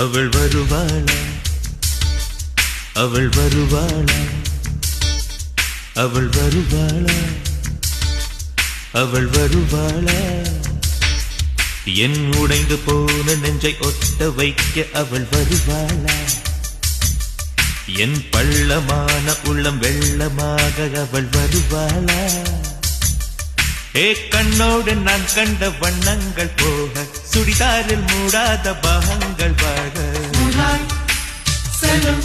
அவள் வருவாளா, அவள் வருவாளா, அவள் வருவாளா, அவள் வருவாளா, என் உடைந்து போன நெஞ்சை ஒட்ட வைக்க அவள் வருவாளா, என் பள்ளமான உள்ளம் வெள்ளமாக அவள் வருவாளா, ஏ கண்ணோடு நான் கண்ட வண்ணங்கள் போக சுடிதாரில் மூடாத பாகங்கள் வாழ செல்லும்